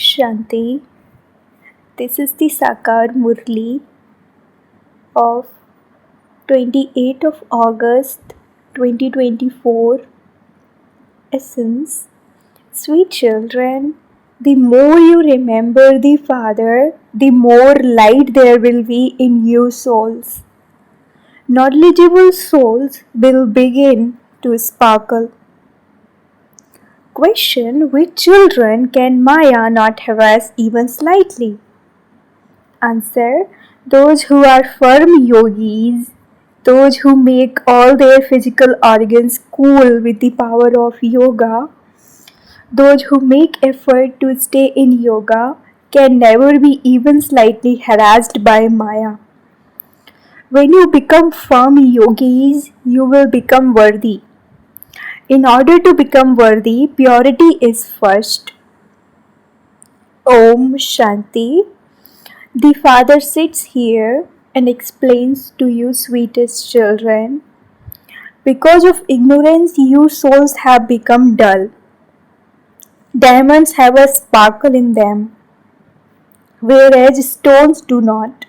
Shanti. This is the Sakar Murli of 28th of August 2024. Essence. Sweet children, the more you remember the Father, the more light there will be in you souls. Knowledgeable souls will begin to sparkle. Question: which children can Maya not harass even slightly? Answer: those who are firm yogis, those who make all their physical organs cool with the power of yoga, those who make effort to stay in yoga can never be even slightly harassed by Maya. When you become firm yogis, you will become worthy. In order to become worthy, purity is first. Om Shanti. The Father sits here and explains to you, sweetest children, because of ignorance, you souls have become dull. Diamonds have a sparkle in them, whereas stones do not.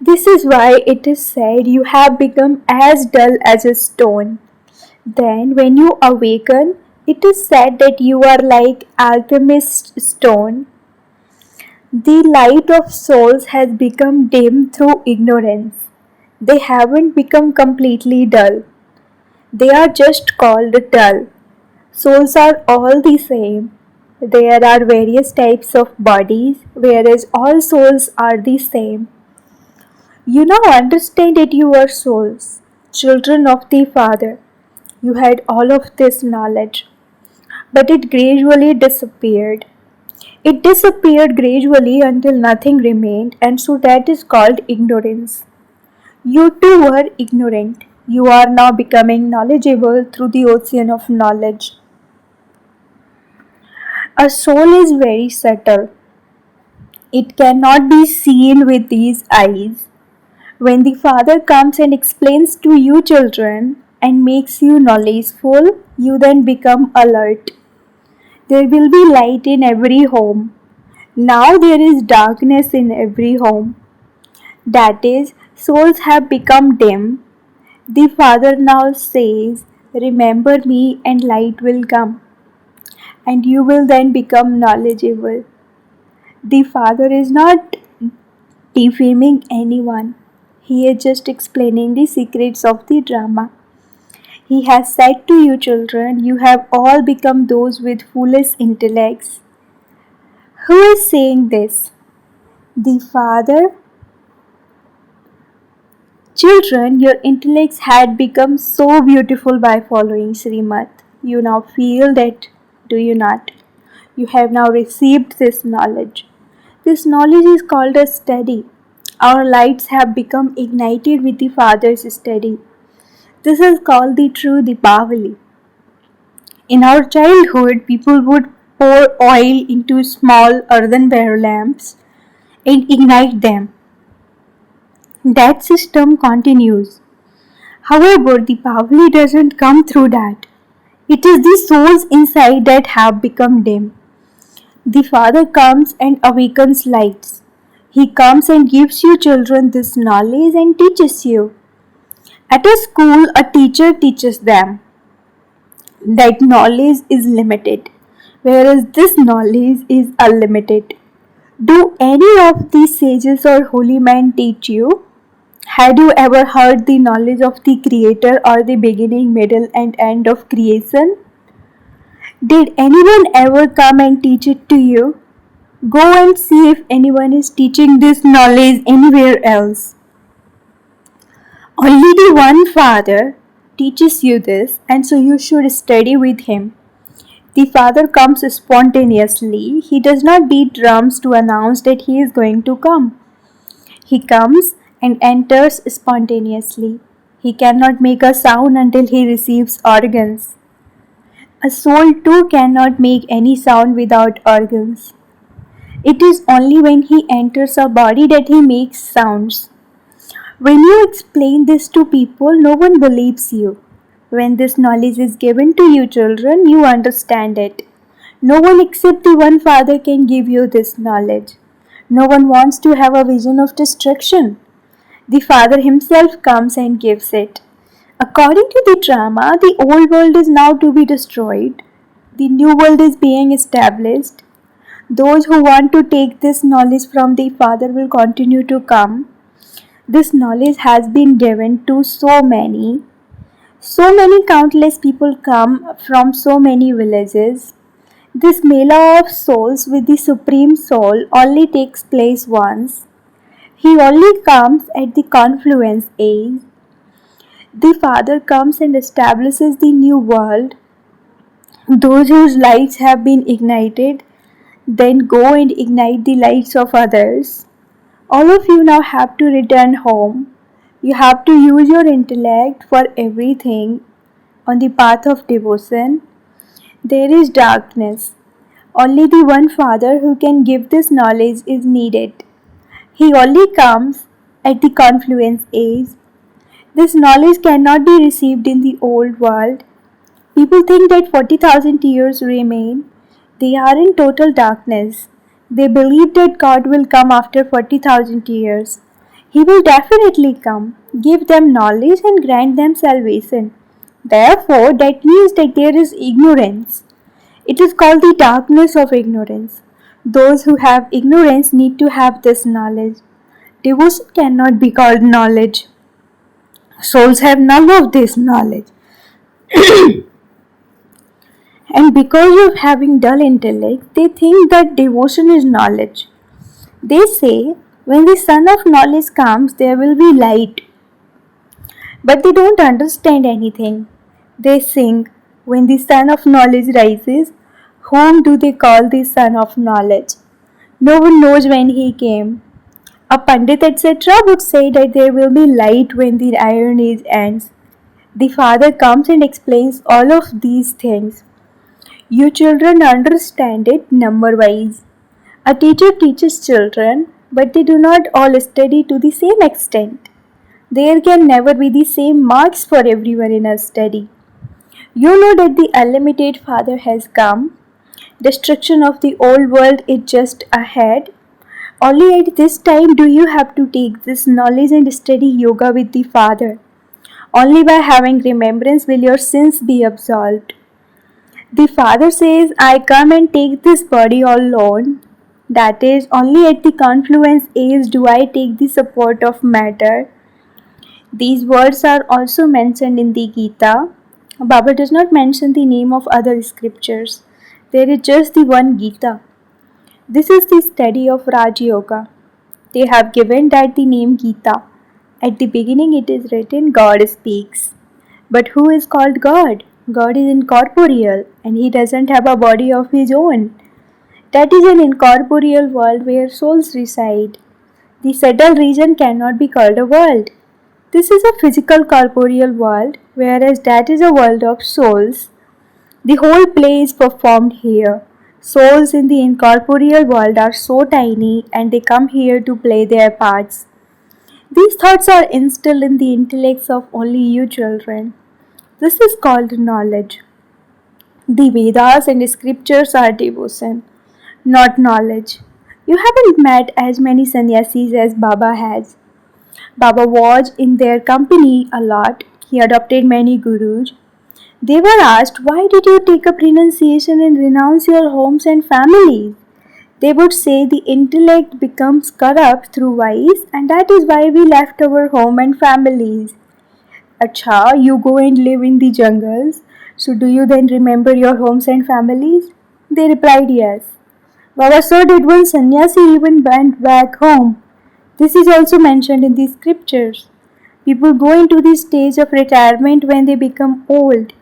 This is why it is said you have become as dull as a stone. Then, when you awaken, it is said that you are like alchemist stone. The light of souls has become dim through ignorance. They haven't become completely dull. They are just called dull. Souls are all the same. There are various types of bodies, whereas all souls are the same. You now understand that you are souls, children of the Father. You had all of this knowledge, but it gradually disappeared. It disappeared gradually until nothing remained, and so that is called ignorance. You too were ignorant. You are now becoming knowledgeable through the ocean of knowledge. A soul is very subtle. It cannot be seen with these eyes. When the Father comes and explains to you, children, and makes you knowledgeful, you then become alert. There will be light in every home. Now there is darkness in every home. That is, souls have become dim. The Father now says, remember me and light will come. And you will then become knowledgeable. The Father is not defaming anyone. He is just explaining the secrets of the drama. He has said to you, children, you have all become those with foolish intellects. Who is saying this? The Father. Children, your intellects had become so beautiful by following Srimad. You now feel that, do you not? You have now received this knowledge. This knowledge is called a study. Our lights have become ignited with the Father's study. This is called the true Deepavali. In our childhood, people would pour oil into small earthenware lamps and ignite them. That system continues. However, the Deepavali doesn't come through that. It is the souls inside that have become dim. The Father comes and awakens lights. He comes and gives you, children, this knowledge and teaches you. At a school, a teacher teaches them that knowledge is limited, whereas this knowledge is unlimited. Do any of these sages or holy men teach you? Had you ever heard the knowledge of the Creator or the beginning, middle, and end of creation? Did anyone ever come and teach it to you? Go and see if anyone is teaching this knowledge anywhere else. Only the one Father teaches you this, and so you should study with him. The Father comes spontaneously. He does not beat drums to announce that he is going to come. He comes and enters spontaneously. He cannot make a sound until he receives organs. A soul too cannot make any sound without organs. It is only when he enters a body that he makes sounds. When you explain this to people, no one believes you. When this knowledge is given to you, children, you understand it. No one except the one Father can give you this knowledge. No one wants to have a vision of destruction. The Father Himself comes and gives it. According to the drama, the old world is now to be destroyed. The new world is being established. Those who want to take this knowledge from the Father will continue to come. This knowledge has been given to so many. So many countless people come from so many villages. This Mela of souls with the Supreme Soul only takes place once. He only comes at the confluence age. The Father comes and establishes the new world. Those whose lights have been ignited then go and ignite the lights of others. All of you now have to return home. You have to use your intellect for everything on the path of devotion. There is darkness. Only the one Father who can give this knowledge is needed. He only comes at the confluence age. This knowledge cannot be received in the old world. People think that 40,000 years remain. They are in total darkness. They believe that God will come after 40,000 years. He will definitely come, give them knowledge, and grant them salvation. Therefore, that means that there is ignorance. It is called the darkness of ignorance. Those who have ignorance need to have this knowledge. Devotion cannot be called knowledge. Souls have none of this knowledge. And because of having dull intellect, they think that devotion is knowledge. They say, when the sun of knowledge comes, there will be light. But they don't understand anything. They sing, when the sun of knowledge rises, whom do they call the sun of knowledge? No one knows when he came. A Pandit etc. would say that there will be light when the Iron Age ends. The Father comes and explains all of these things. You children understand it number-wise. A teacher teaches children, but they do not all study to the same extent. There can never be the same marks for everyone in a study. You know that the unlimited Father has come. Destruction of the old world is just ahead. Only at this time do you have to take this knowledge and study yoga with the Father. Only by having remembrance will your sins be absolved. The Father says, I come and take this body all alone. That is, only at the confluence age do I take the support of matter. These words are also mentioned in the Gita. Baba does not mention the name of other scriptures. There is just the one Gita. This is the study of Raj Yoga. They have given that the name Gita. At the beginning it is written, God speaks. But who is called God? God is incorporeal and He doesn't have a body of His own. That is an incorporeal world where souls reside. The subtle region cannot be called a world. This is a physical corporeal world, whereas that is a world of souls. The whole play is performed here. Souls in the incorporeal world are so tiny and they come here to play their parts. These thoughts are instilled in the intellects of only you children. This is called knowledge. The Vedas and scriptures are devotion, not knowledge. You haven't met as many sannyasis as Baba has. Baba was in their company a lot. He adopted many gurus. They were asked, why did you take up renunciation and renounce your homes and families? They would say the intellect becomes corrupt through vice and that is why we left our home and families. Acha, you go and live in the jungles. So do you then remember your homes and families? They replied yes. Baba, so did one sannyasi even went back home. This is also mentioned in the scriptures. People go into the stage of retirement when they become old.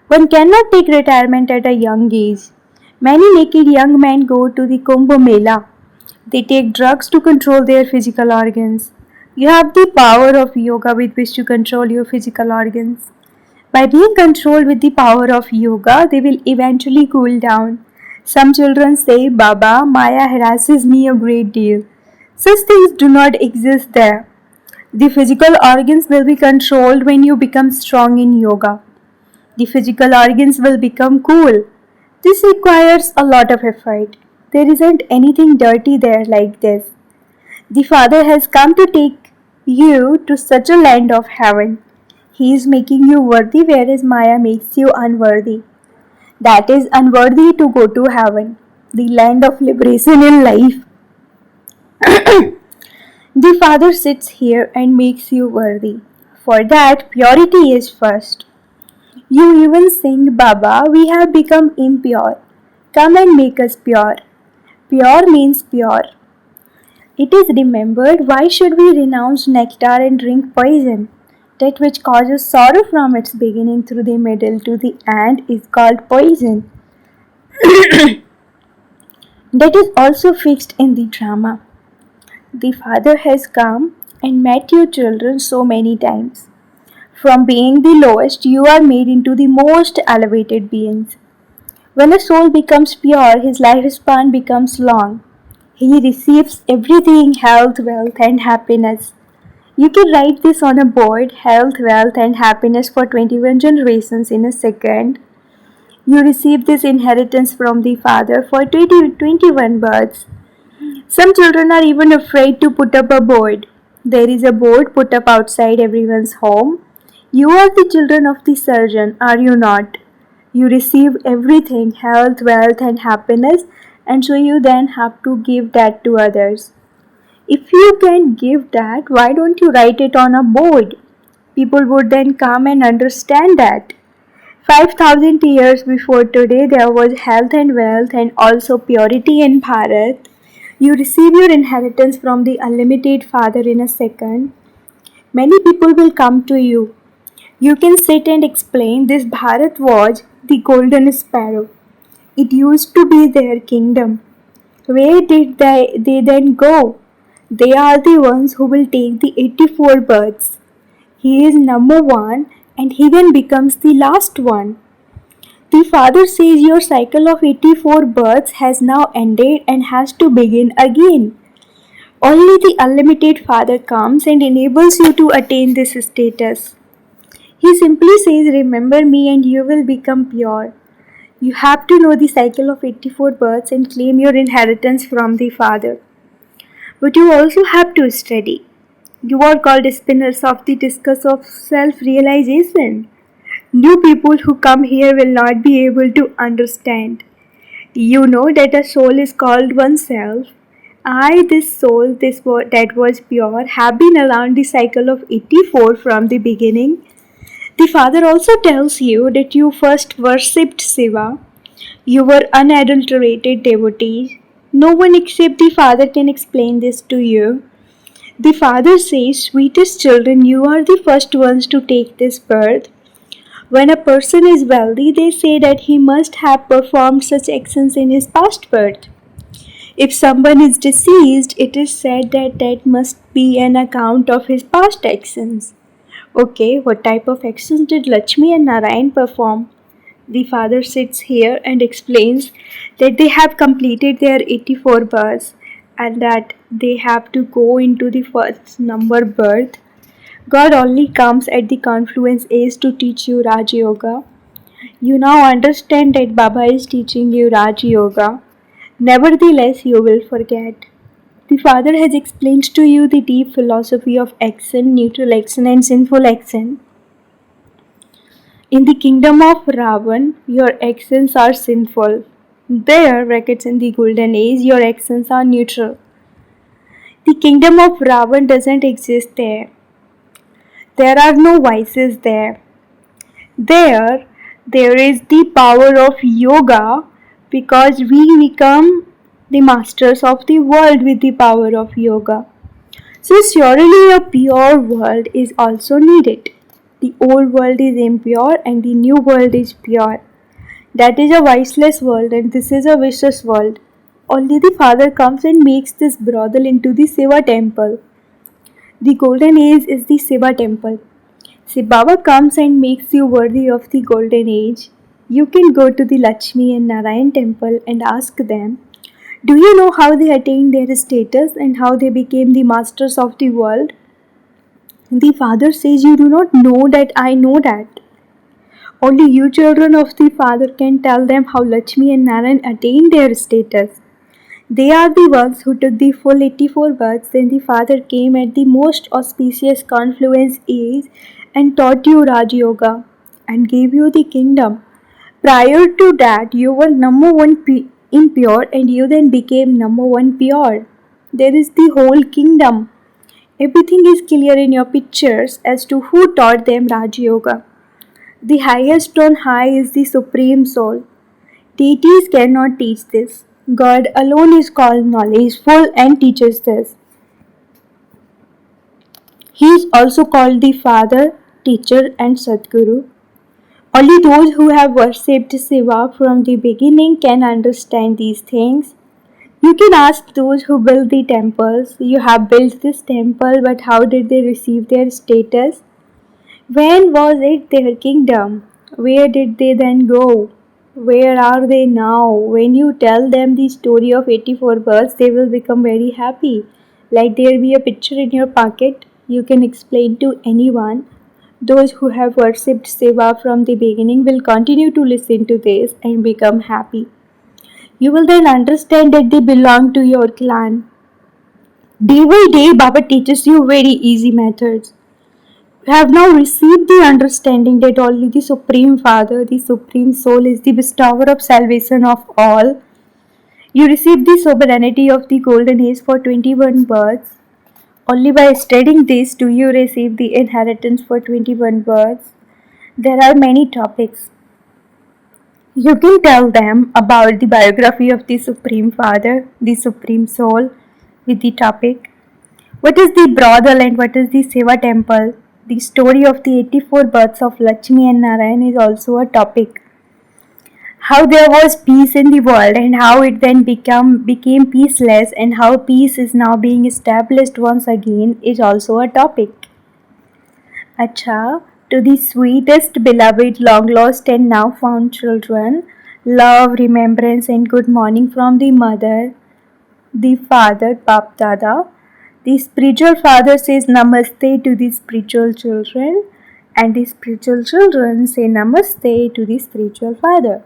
One cannot take retirement at a young age. Many naked young men go to the Kumbh Mela. They take drugs to control their physical organs. You have the power of yoga with which to control your physical organs. By being controlled with the power of yoga, they will eventually cool down. Some children say, Baba, Maya harasses me a great deal. Such things do not exist there. The physical organs will be controlled when you become strong in yoga. The physical organs will become cool. This requires a lot of effort. There isn't anything dirty there like this. The Father has come to take you to such a land of heaven. He is making you worthy, whereas Maya makes you unworthy. That is, unworthy to go to heaven, the land of liberation in life. The Father sits here and makes you worthy. For that, purity is first. You even sing, Baba, we have become impure. Come and make us pure. Pure means pure. It is remembered, why should we renounce nectar and drink poison? That which causes sorrow from its beginning through the middle to the end is called poison. That is also fixed in the drama. The Father has come and met you children so many times. From being the lowest, you are made into the most elevated beings. When a soul becomes pure, his lifespan becomes long. He receives everything, health, wealth, and happiness. You can write this on a board, health, wealth, and happiness for 21 generations in a second. You receive this inheritance from the Father for 21 births. Some children are even afraid to put up a board. There is a board put up outside everyone's home. You are the children of the surgeon, are you not? You receive everything, health, wealth, and happiness, and so you then have to give that to others. If you can give that, why don't you write it on a board? People would then come and understand that. 5,000 years before today, there was health and wealth and also purity in Bharat. You receive your inheritance from the unlimited Father in a second. Many people will come to you. You can sit and explain this Bharat was the golden sparrow. It used to be their kingdom. Where did they then go? They are the ones who will take the 84 births. He is number one and he then becomes the last one. The Father says your cycle of 84 births has now ended and has to begin again. Only the unlimited Father comes and enables you to attain this status. He simply says, remember me and you will become pure. You have to know the cycle of 84 births and claim your inheritance from the Father. But you also have to study. You are called spinners of the discus of self-realization. New people who come here will not be able to understand. You know that a soul is called oneself. I, this soul, that was pure, have been around the cycle of 84 from the beginning. The Father also tells you that you first worshipped Shiva. You were unadulterated devotees. No one except the Father can explain this to you. The Father says, sweetest children, you are the first ones to take this birth. When a person is wealthy, they say that he must have performed such actions in his past birth. If someone is deceased, it is said that that must be an account of his past actions. Okay, what type of actions did Lakshmi and Narayan perform? The Father sits here and explains that they have completed their 84 births and that they have to go into the first number birth. God only comes at the confluence age to teach you Raj Yoga. You now understand that Baba is teaching you Raj Yoga. Nevertheless, you will forget. The Father has explained to you the deep philosophy of action, neutral action, and sinful action. In the kingdom of Ravan, your actions are sinful. There, brackets in the golden age, your actions are neutral. The kingdom of Ravan doesn't exist there. There are no vices there. There is the power of yoga because we become the masters of the world with the power of yoga. So surely a pure world is also needed. The old world is impure and the new world is pure. That is a viceless world and this is a vicious world. Only the Father comes and makes this brothel into the Shiva temple. The golden age is the Shiva temple. See, Baba comes and makes you worthy of the golden age. You can go to the Lakshmi and Narayan temple and ask them, do you know how they attained their status and how they became the masters of the world? The Father says, you do not know that I know that. Only you, children of the Father, can tell them how Lakshmi and Narayan attained their status. They are the ones who took the full 84 births. Then the Father came at the most auspicious confluence age and taught you Raj Yoga and gave you the kingdom. Prior to that, you were number one impure and you then became number one pure. There is the whole kingdom. Everything is clear in your pictures as to who taught them Raj Yoga. The highest on high is the Supreme Soul. Deities cannot teach this. God alone is called knowledgeful and teaches this. He is also called the Father, Teacher, and Sadguru. Only those who have worshipped Shiva from the beginning can understand these things. You can ask those who built the temples. You have built this temple, but how did they receive their status? When was it their kingdom? Where did they then go? Where are they now? When you tell them the story of 84 birds, they will become very happy. Like there be a picture in your pocket, you can explain to anyone. Those who have worshipped Shiva from the beginning will continue to listen to this and become happy. You will then understand that they belong to your clan. Day by day, Baba teaches you very easy methods. You have now received the understanding that only the Supreme Father, the Supreme Soul, is the bestower of salvation of all. You receive the sovereignty of the Golden Age for 21 births. Only by studying this do you receive the inheritance for 21 births. There are many topics. You can tell them about the biography of the Supreme Father, the Supreme Soul, with the topic what is the brothel and what is the Shiva temple. The story of the 84 births of Lakshmi and Narayan is also a topic. How there was peace in the world and how it then became peaceless and how peace is now being established once again is also a topic. Acha, to the sweetest, beloved, long lost and now found children, love, remembrance and good morning from the mother, the father, Bap Dada. The spiritual father says namaste to the spiritual children and the spiritual children say namaste to the spiritual father.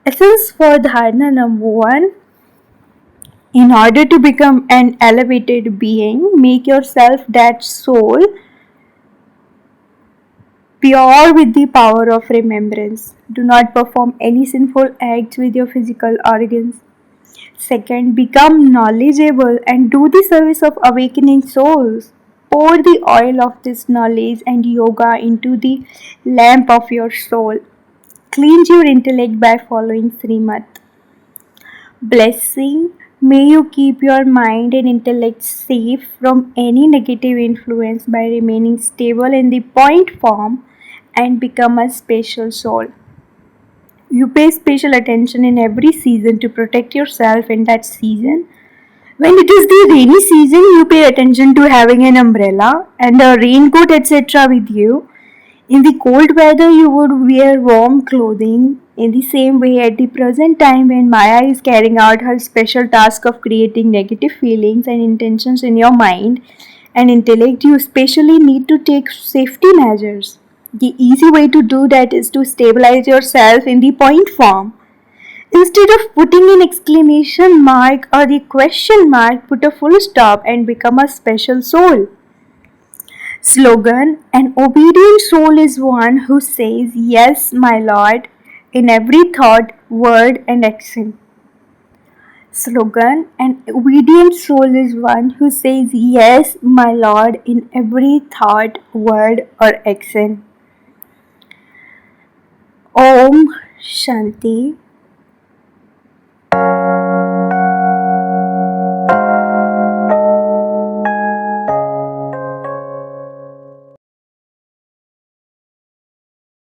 Essence for dharana number 1. In order to become an elevated being, make yourself that soul pure with the power of remembrance. Do not perform any sinful acts with your physical organs. Second, become knowledgeable and do the service of awakening souls. Pour the oil of this knowledge and yoga into the lamp of your soul. Cleanse your intellect by following Srimad. Blessing, may you keep your mind and intellect safe from any negative influence by remaining stable in the point form and become a special soul. You pay special attention in every season to protect yourself in that season. When it is the rainy season, you pay attention to having an umbrella and a raincoat etc. with you. In the cold weather, you would wear warm clothing. In the same way, at the present time when Maya is carrying out her special task of creating negative feelings and intentions in your mind and intellect, you especially need to take safety measures. The easy way to do that is to stabilize yourself in the point form. Instead of putting an exclamation mark or the question mark, put a full stop and become a special soul. Slogan: an obedient soul is one who says, "Yes, my Lord," in every thought, word, and action. Slogan: an obedient soul is one who says, "Yes, my Lord," in every thought, word, or action. Om Shanti.